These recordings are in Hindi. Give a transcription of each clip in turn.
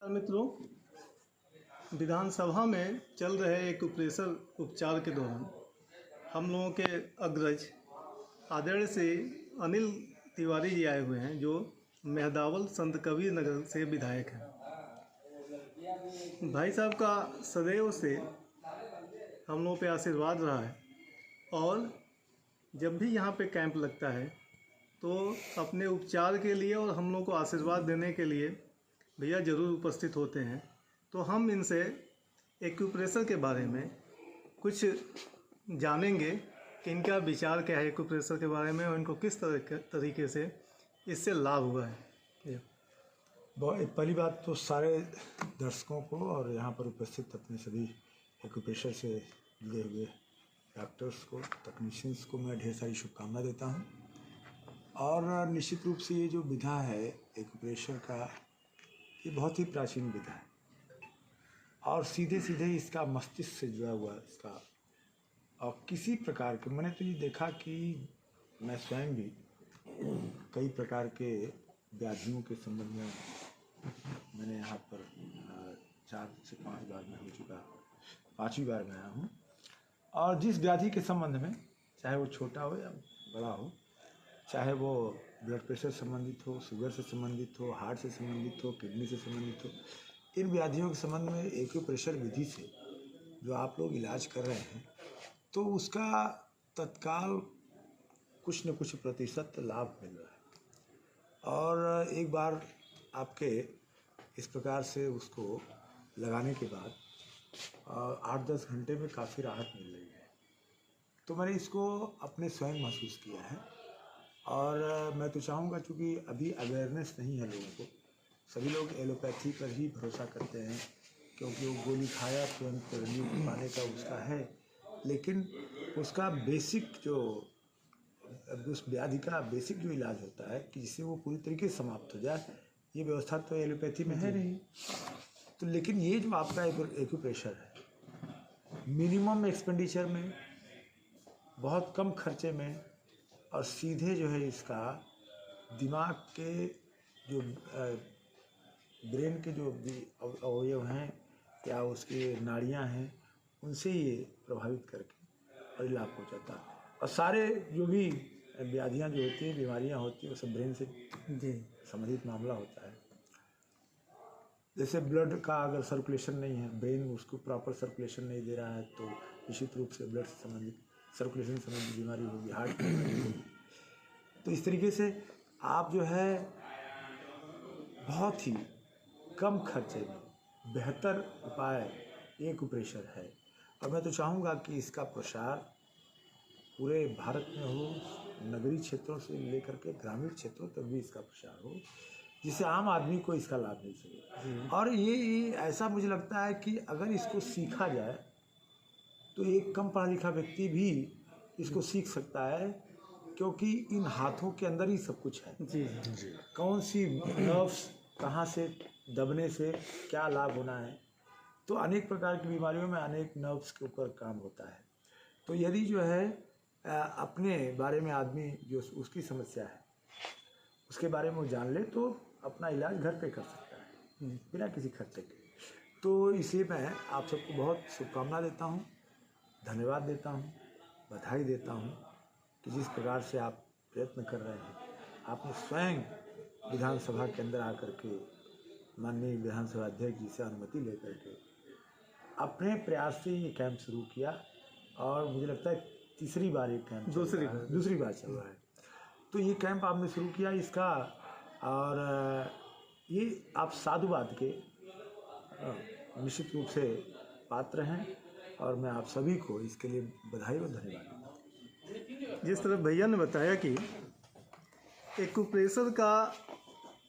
मित्रों, विधानसभा में चल रहे एक प्रेशर उपचार के दौरान हम लोगों के अग्रज आदरणीय श्री अनिल तिवारी जी आए हुए हैं, जो मेहदावल संत कबीर नगर से विधायक हैं। भाई साहब का सदैव से हम लोगों पे आशीर्वाद रहा है और जब भी यहाँ पे कैंप लगता है तो अपने उपचार के लिए और हम लोगों को आशीर्वाद देने के लिए भैया ज़रूर उपस्थित होते हैं। तो हम इनसे एक्यूप्रेशर के बारे में कुछ जानेंगे कि इनका विचार क्या है एक्यूप्रेशर के बारे में और इनको किस तरीके से इससे लाभ हुआ है। पहली बात तो सारे दर्शकों को और यहाँ पर उपस्थित अपने सभी एक्यूप्रेशर से जुड़े हुए डॉक्टर्स को, टेक्नीशियंस को मैं ढेर सारी शुभकामना देता हूँ। और निश्चित रूप से ये जो विधा है एक्यूप्रेशर का, ये बहुत ही प्राचीन विधा है और सीधे सीधे इसका मस्तिष्क से जुड़ा हुआ इसका, और किसी प्रकार के, मैंने तो ये देखा कि मैं स्वयं भी कई प्रकार के व्याधियों के संबंध में मैंने यहाँ पर 4 से 5 बार मैं हो चुका, 5वीं बार मैं आया हूँ। और जिस व्याधि के संबंध में, चाहे वो छोटा हो या बड़ा हो, चाहे वो ब्लड प्रेशर संबंधित हो, शुगर से संबंधित हो, हार्ट से संबंधित हो, किडनी से संबंधित हो, इन व्याधियों के संबंध में एक्यूप्रेशर विधि से जो आप लोग इलाज कर रहे हैं तो उसका तत्काल कुछ न कुछ प्रतिशत लाभ मिल रहा है। और एक बार आपके इस प्रकार से उसको लगाने के बाद 8-10 घंटे में काफ़ी राहत मिल रही है। तो मैंने इसको अपने स्वयं महसूस किया है और मैं तो चाहूँगा, चूँकि अभी अवेयरनेस नहीं है लोगों को, सभी लोग एलोपैथी पर ही भरोसा करते हैं क्योंकि वो गोली खाया तुरंत रिलीफ पाने का उसका है, लेकिन उसका बेसिक जो, उस व्याधि का बेसिक जो इलाज होता है कि जिससे वो पूरी तरीके से समाप्त हो जाए, ये व्यवस्था तो एलोपैथी में है नहीं। तो लेकिन ये जो आपका एक्यूप्रेशर है, मिनिमम एक्सपेंडिचर में, बहुत कम खर्चे में और सीधे जो है इसका दिमाग के जो ब्रेन के जो अवयव हैं या उसकी नाड़ियां हैं, उनसे ये प्रभावित करके और लाभ हो जाता है। और सारे जो भी व्याधियां जो होती हैं, बीमारियां होती हैं, वो सब ब्रेन से संबंधित मामला होता है। जैसे ब्लड का अगर सर्कुलेशन नहीं है, ब्रेन उसको प्रॉपर सर्कुलेशन नहीं दे रहा है, तो निश्चित रूप से ब्लड से संबंधित, सर्कुलेशन से संबंधित बीमारी होगी, हार्ट की बीमारी होगी। तो इस तरीके से आप जो है बहुत ही कम खर्चे में बेहतर उपाय एक्यूप्रेशर है। और मैं तो चाहूँगा कि इसका प्रसार पूरे भारत में हो, नगरीय क्षेत्रों से लेकर के ग्रामीण क्षेत्रों तक भी इसका प्रसार हो, जिससे आम आदमी को इसका लाभ मिल सके। और ये ऐसा मुझे लगता है कि अगर इसको सीखा जाए तो एक कम पढ़ा लिखा व्यक्ति भी इसको सीख सकता है, क्योंकि इन हाथों के अंदर ही सब कुछ है। जी। कौन सी नर्व्स कहाँ से दबने से क्या लाभ होना है, तो अनेक प्रकार की बीमारियों में अनेक नर्व्स के ऊपर काम होता है। तो यदि जो है अपने बारे में आदमी जो उसकी समस्या है उसके बारे में वो जान ले तो अपना इलाज घर पे कर सकता है बिना किसी खर्चे के। तो इसे मैं आप सबको बहुत शुभकामना देता हूँ, धन्यवाद देता हूँ, बधाई देता हूँ कि जिस प्रकार से आप प्रयत्न कर रहे हैं। आपने स्वयं विधानसभा के अंदर आकर के माननीय विधानसभा अध्यक्ष जी से अनुमति लेकर के अपने प्रयास से ये कैंप शुरू किया और मुझे लगता है तीसरी बार ये कैंप दूसरी बार चल रहा है। तो ये कैंप आपने शुरू किया इसका, और ये आप साधुवाद के निश्चित रूप से पात्र हैं और मैं आप सभी को इसके लिए बधाई और धन्यवाद देता हूँ। जिस तरह भैया ने बताया कि एक्यूप्रेशर का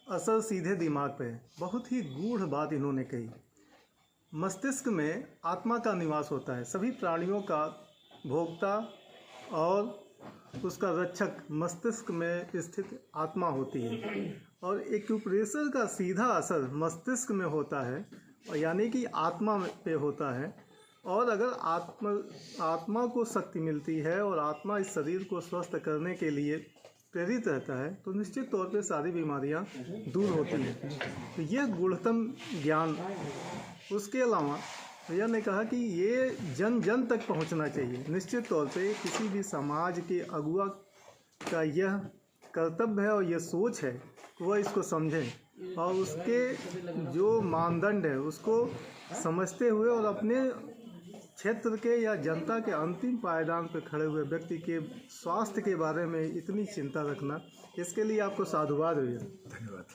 असर सीधे दिमाग पे है, बहुत ही गूढ़ बात इन्होंने कही। मस्तिष्क में आत्मा का निवास होता है। सभी प्राणियों का भोक्ता और उसका रक्षक मस्तिष्क में स्थित आत्मा होती है और एक्यूप्रेशर का सीधा असर मस्तिष्क में होता है, यानी कि आत्मा पे होता है। और अगर आत्मा को शक्ति मिलती है और आत्मा इस शरीर को स्वस्थ करने के लिए प्रेरित रहता है तो निश्चित तौर पे सारी बीमारियां दूर होती हैं। तो यह गूढ़तम ज्ञान, उसके अलावा भैया ने कहा कि ये जन जन तक पहुंचना चाहिए। निश्चित तौर पे किसी भी समाज के अगुआ का यह कर्तव्य है और यह सोच है कि वह इसको समझें और उसके जो मानदंड है उसको समझते हुए और अपने क्षेत्र के या जनता के अंतिम पायदान पर खड़े हुए व्यक्ति के स्वास्थ्य के बारे में इतनी चिंता रखना, इसके लिए आपको साधुवाद भैया। धन्यवाद।